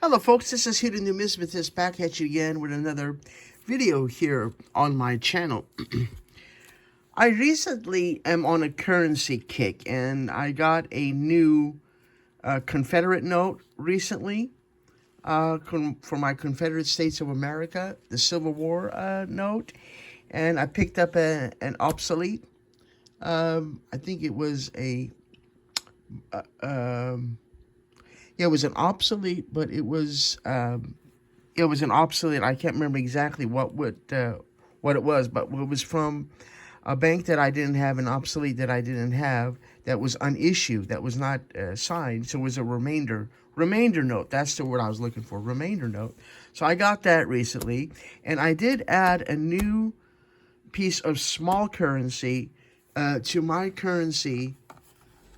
Hello folks, this is Hidden Numismatist back at you again with another video here on my channel. I recently am on a currency kick and I got a new Confederate note recently for my Confederate States of America, the Civil War note, and I picked up an obsolete. I think it was a yeah, it was an obsolete, but it was an obsolete. I can't remember exactly what it was, but it was from a bank that I didn't have, an obsolete that I didn't have, that was unissued, that was not signed. So it was a remainder note. That's the word I was looking for, remainder note. So I got that recently, and I did add a new piece of small currency to my currency,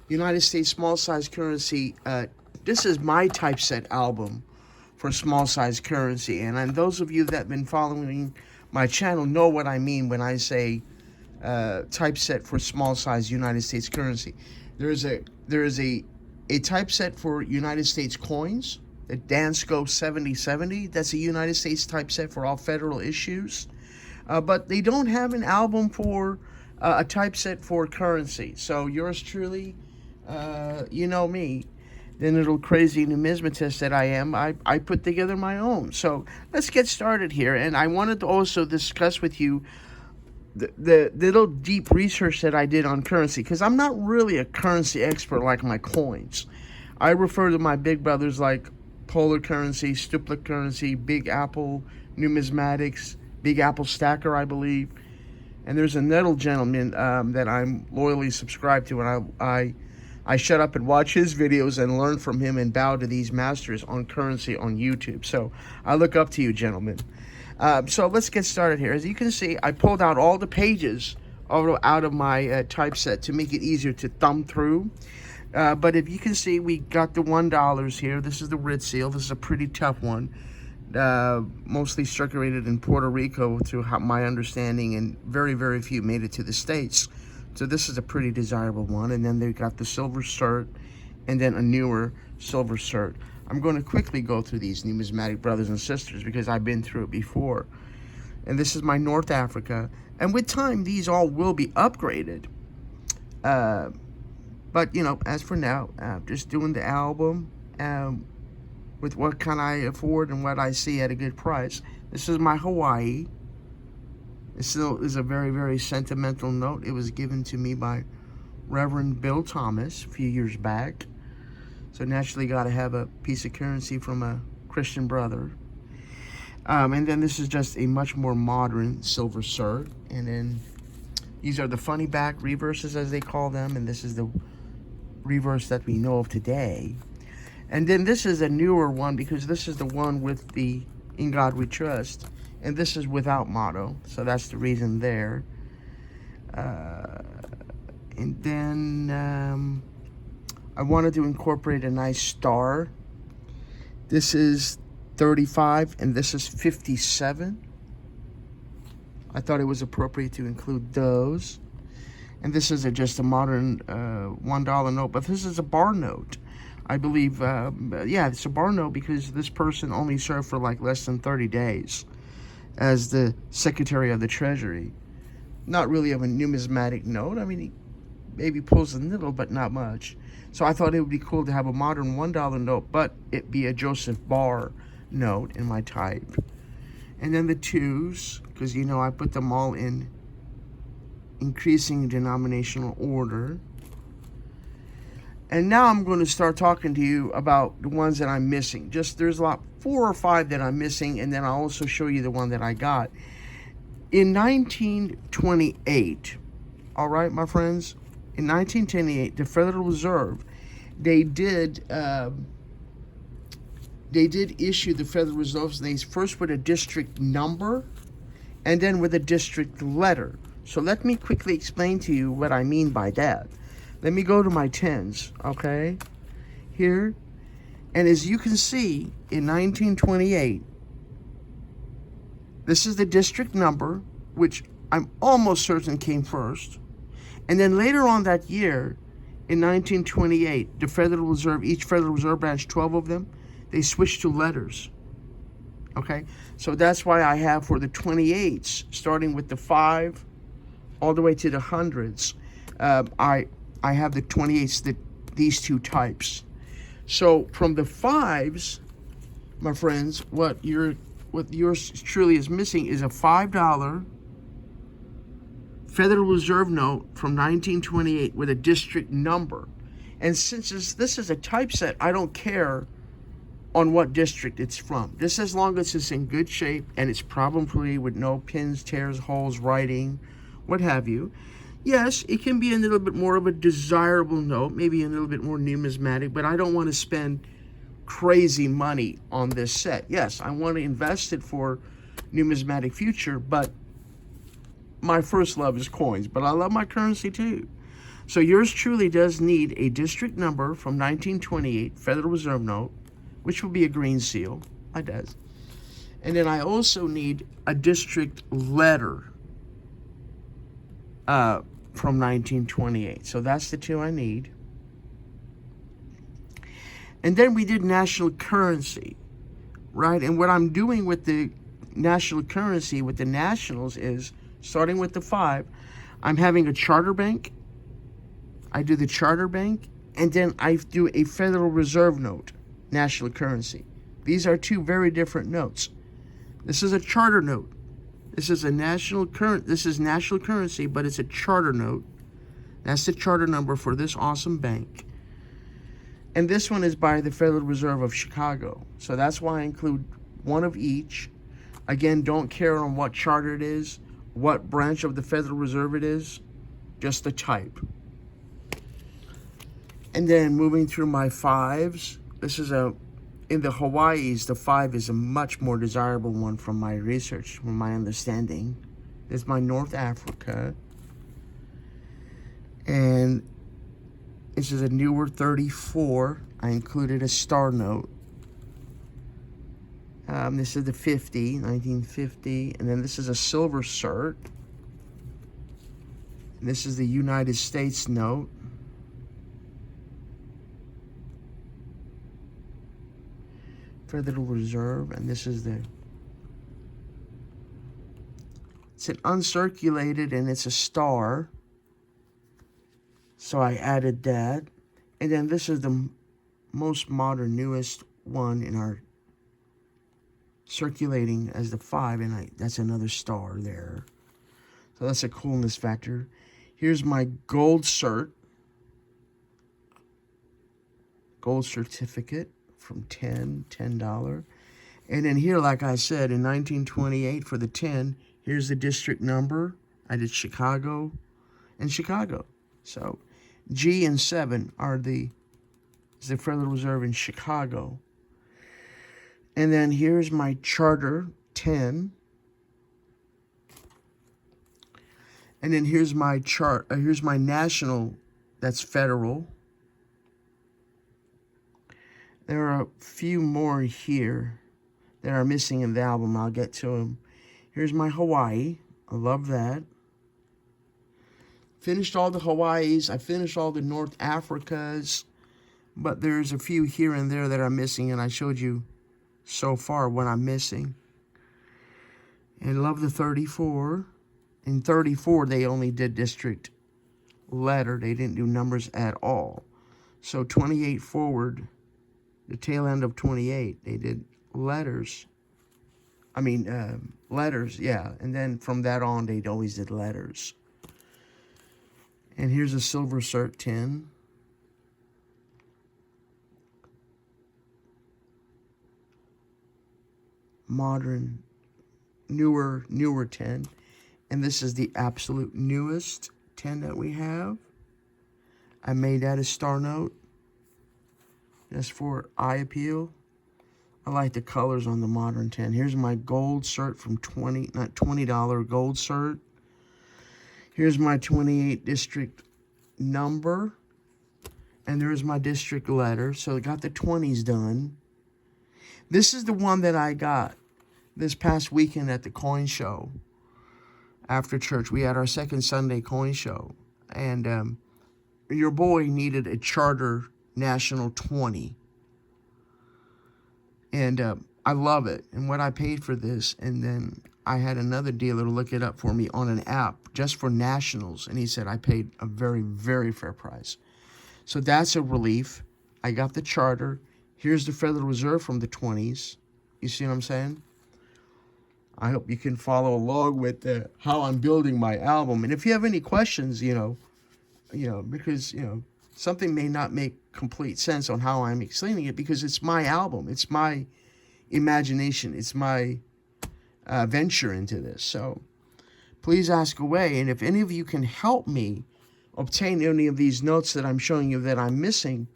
United States small size currency. This is my Typeset album for small size currency, and those of you that have been following my channel know what I mean when I say Typeset for small size United States currency. There is a Typeset for United States coins, the Dansco 7070. That's a United States Typeset for all federal issues, but they don't have an album for a Typeset for currency. So yours truly, you know me, the little crazy numismatist that I am, I put together my own. So let's get started here. And I wanted to also discuss with you the little deep research that I did on currency, because I'm not really a currency expert like my coins. I refer to my big brothers like Polar Currency, Stuplet Currency, Big Apple Numismatics, Big Apple Stacker, I believe. And there's another gentleman that I'm loyally subscribed to, and I shut up and watch his videos and learn from him and bow to these masters on currency on YouTube. So I look up to you, gentlemen. So let's get started here. As you can see, I pulled out all the pages out of my typeset to make it easier to thumb through. But if you can see, we got the $1 here. This is the Red Seal. This is a pretty tough one. Mostly circulated in Puerto Rico, to my understanding, and very, very few made it to the States. So this is a pretty desirable one. And then they got the silver cert, and then a newer silver cert. I'm going to quickly go through these numismatic brothers and sisters because I've been through it before. And this is my North Africa. And with time, these all will be upgraded. But, you know, as for now, just doing the album with what can I afford and what I see at a good price. This is my Hawaii. It still is a very, very sentimental note. It was given to me by Reverend Bill Thomas a few years back. So naturally got to have a piece of currency from a Christian brother. And then this is just a much more modern silver cert. And then these are the funny back reverses, as they call them. And this is the reverse that we know of today. And then this is a newer one, because this is the one with the "In God We Trust." And this is without motto, so that's the reason there. And then I wanted to incorporate a nice star. This is 35, and this is 57. I thought it was appropriate to include those. And this is just a modern $1 note, but this is a bar note. I believe, yeah, it's a bar note because this person only served for like less than 30 days. As the Secretary of the Treasury. Not really of a numismatic note. I mean, he maybe pulls a little, but not much. So I thought it would be cool to have a modern $1 note, but it be a Joseph Barr note in my type. And then the twos, because, you know, I put them all in increasing denominational order. And now I'm going to start talking to you about the ones that I'm missing. There's a lot, 4 or 5 that I'm missing, and then I'll also show you the one that I got. In 1928, all right, my friends, in 1928, the Federal Reserve, they did issue the Federal Reserve. They first with a district number, and then with a district letter. So let me quickly explain to you what I mean by that. Let me go to my 10s, okay, here. And as you can see, in 1928, this is the district number, which I'm almost certain came first. And then later on that year, in 1928, the Federal Reserve, each Federal Reserve branch, 12 of them, they switched to letters. Okay, so that's why I have for the 28s, starting with the 5 all the way to the hundreds, I have the 28s, these two types. So from the 5s, my friends, what yours truly is missing is a $5 Federal Reserve note from 1928 with a district number. And since this is a typeset, I don't care on what district it's from. Just as long as it's in good shape and it's problem-free with no pins, tears, holes, writing, what have you. Yes, it can be a little bit more of a desirable note, maybe a little bit more numismatic, but I don't want to spend crazy money on this set. Yes, I want to invest it for numismatic future, but my first love is coins, but I love my currency too. So yours truly does need a district number from 1928 Federal Reserve note, which will be a green seal. I does. And then I also need a district letter from 1928. So that's the two I need. And then we did national currency, right? And what I'm doing with the national currency, with the nationals, is starting with the 5, I'm having a charter bank. I do the charter bank, and then I do a Federal Reserve note, national currency. These are two very different notes. This is a charter note. This is national currency, but it's a charter note. That's the charter number for this awesome bank. And this one is by the Federal Reserve of Chicago. So that's why I include one of each. Again, don't care on what charter it is, what branch of the Federal Reserve it is, just the type. And then moving through my 5s, this is in the Hawaiis, the 5 is a much more desirable one from my research, from my understanding. This is my North Africa. And this is a newer 34. I included a star note. This is the 1950. And then this is a silver cert. And this is the United States note. Federal Reserve, and this is it's an uncirculated and it's a star. So I added that. And then this is the most modern, newest one in our circulating as the 5, and that's another star there. So that's a coolness factor. Here's my gold cert. Gold certificate from $10. And then here, like I said, in 1928 for the 10, here's the district number. I did Chicago and Chicago. So G and 7 are the Federal Reserve in Chicago. And then here's my charter 10. And then here's my here's my national, that's federal. There are a few more here that are missing in the album. I'll get to them. Here's my Hawaii. I love that. Finished all the Hawaiis. I finished all the North Africas. But there's a few here and there that are missing, and I showed you so far what I'm missing. And love the 34. In 34, they only did district letter. They didn't do numbers at all. So 28 forward, the tail end of 28, they did letters. Letters, yeah. And then from that on, they always did letters. And here's a silver cert 10. Modern, newer 10. And this is the absolute newest 10 that we have. I made that a star note, just for eye appeal. I like the colors on the modern 10. Here's my gold cert from $20 gold cert. Here's my 28 district number. And there's my district letter. So I got the 20s done. This is the one that I got this past weekend at the coin show. After church, we had our second Sunday coin show. And your boy needed a charter national 20. And I love it. And what I paid for this, and then I had another dealer look it up for me on an app just for nationals, and he said I paid a very, very fair price. So that's a relief. I got the charter. Here's the Federal Reserve from the 20s. You see what I'm saying? I hope you can follow along with how I'm building my album. And if you have any questions, because, something may not make complete sense on how I'm explaining it, because it's my album. It's my imagination. It's my venture into this. So please ask away. And if any of you can help me obtain any of these notes that I'm showing you that I'm missing,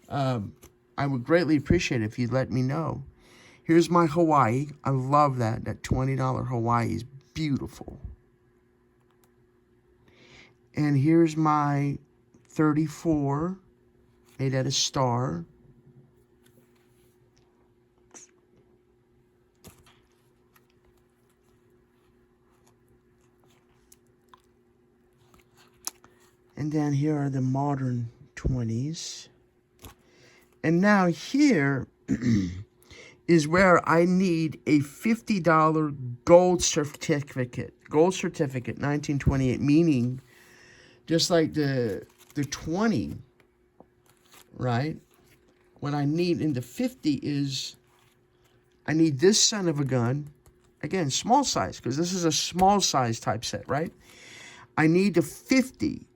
I would greatly appreciate it if you'd let me know. Here's my Hawaii. I love that. That $20 Hawaii is beautiful. And here's my 34 made out of star. And then here are the modern 20s. And now here is where I need a $50 gold certificate. Gold certificate, 1928, meaning just like the 20, right? What I need in the 50 is, I need this son of a gun. Again, small size, because this is a small size typeset, right? I need the 50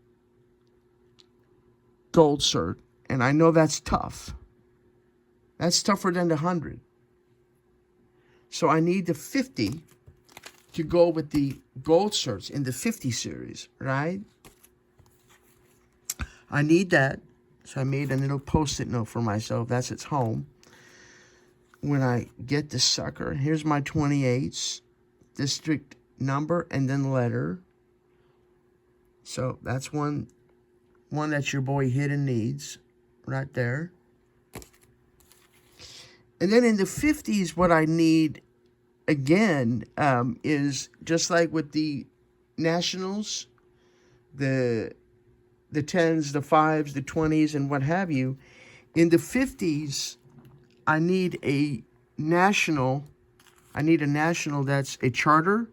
gold cert, and I know that's tough. That's tougher than the 100. So I need the 50 to go with the gold certs in the 50 series, right? I need that. So I made a little post-it note for myself. That's its home. When I get the sucker, here's my 28s, district number, and then letter. So that's one that your boy Hidden needs right there. And then in the 50s, what I need, again, is just like with the Nationals, the 10s, the 5s, the 20s, and what have you. In the 50s, I need a national. I need a national that's a charter.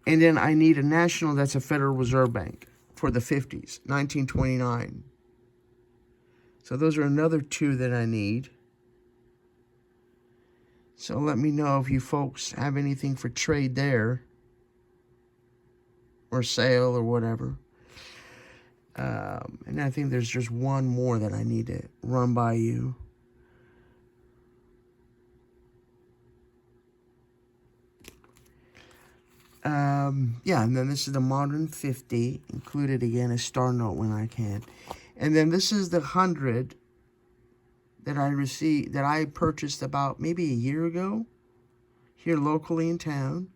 And then I need a national that's a Federal Reserve Bank for the 50s, 1929. So those are another two that I need. So let me know if you folks have anything for trade there, or sale, or whatever. And I think there's just one more that I need to run by you. Yeah, and then this is the modern 50, included again a star note when I can. And then this is the 100 that I purchased about maybe a year ago, here locally in town,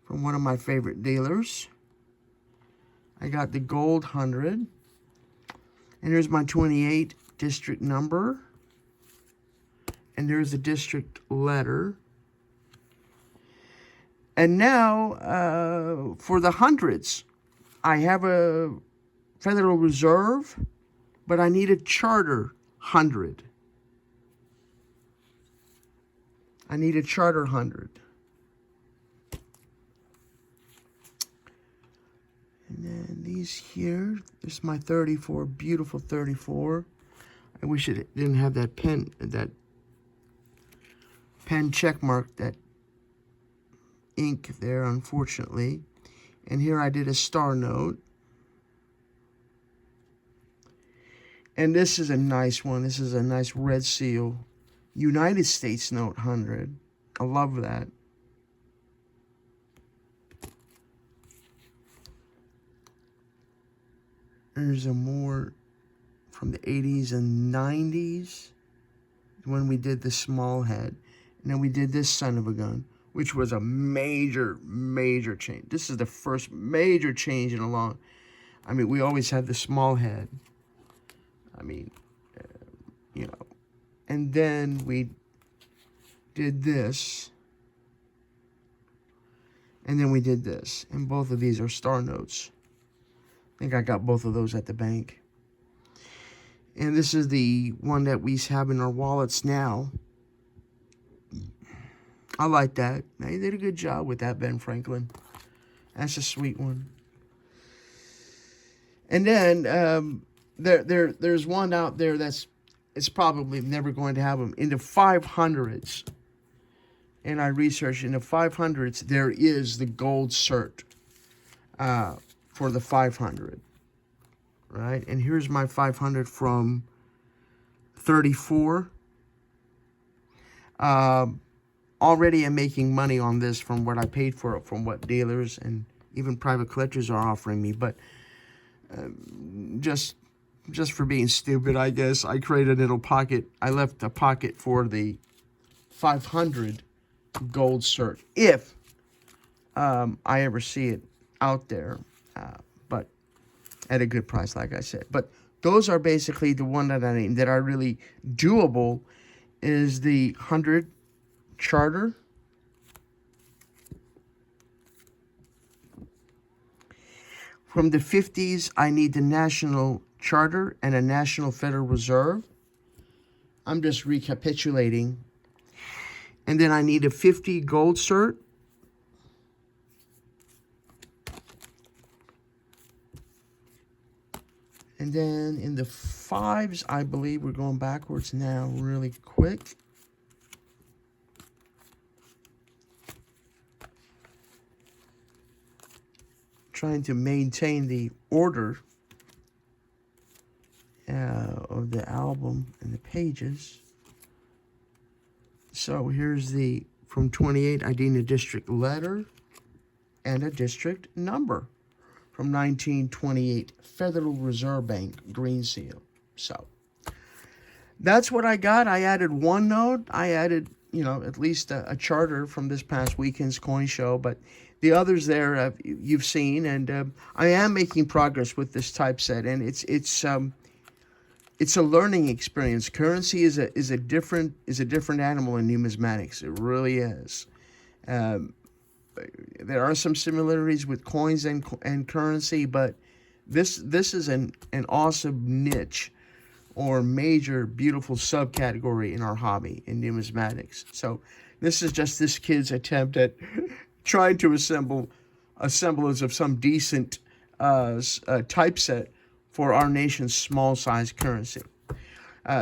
from one of my favorite dealers. I got the gold 100. And here's my 28 district number. And there's the district letter. And now, for the hundreds, I have a Federal Reserve, but I need a charter 100. I need a charter 100. And then these here, this is my 34, beautiful 34. I wish it didn't have that pen check mark, that ink there, unfortunately. And here I did a star note. And this is a nice one. This is a nice red seal. United States note 100. I love that. There's a more from the 80s and 90s when we did the small head. And then we did this son of a gun, which was a major, major change. This is the first major change in a long... I mean, we always had the small head. I mean, And then we did this. And then we did this. And both of these are star notes. I think I got both of those at the bank. And this is the one that we have in our wallets now. I like that. They did a good job with that, Ben Franklin. That's a sweet one. And then there's one out there it's probably never going to have them. In the 500s, and I researched, in the 500s, there is the gold cert for the 500. Right? And here's my 500 from 34. Already I'm making money on this from what I paid for it, from what dealers and even private collectors are offering me. But just for being stupid, I guess, I created a little pocket. I left a pocket for the 500 gold cert, if I ever see it out there, but at a good price, like I said. But those are basically the one that I named that are really doable. Is the 100 charter, from the 50s. I need the national charter and a national Federal Reserve. I'm just recapitulating. And then I need a 50 gold cert. And then in the 5s, I believe we're going backwards now really quick. Trying to maintain the order of the album and the pages. So here's the, from 28, I need a district letter and a district number. From 1928, Federal Reserve Bank, green seal. So that's what I got. I added one note. I added, at least a charter from this past weekend's coin show. But the others there you've seen, and I am making progress with this typeset, and it's a learning experience. Currency is a different animal in numismatics. It really is. There are some similarities with coins and currency, but this is an awesome niche or major beautiful subcategory in our hobby in numismatics. So this is just this kid's attempt at trying to assemble a semblance of some decent typeset for our nation's small size currency.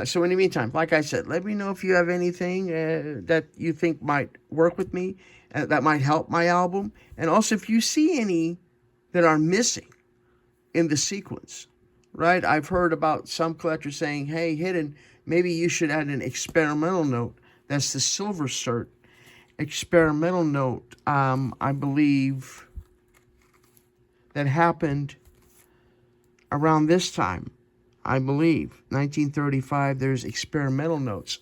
So in the meantime, like I said, let me know if you have anything that you think might work with me, that might help my album. And also if you see any that are missing in the sequence, right? I've heard about some collectors saying, hey, Hidden, maybe you should add an experimental note. That's the silver cert. Experimental note, I believe that happened around this time. I believe 1935, there's experimental notes.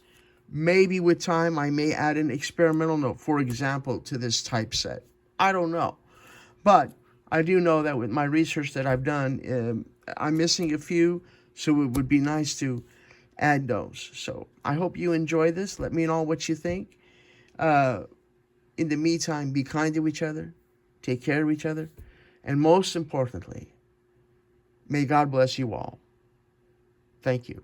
Maybe with time, I may add an experimental note, for example, to this typeset. I don't know. But I do know that with my research that I've done, I'm missing a few, so it would be nice to add those. So I hope you enjoy this. Let me know what you think. In the meantime, be kind to each other. Take care of each other. And most importantly, may God bless you all. Thank you.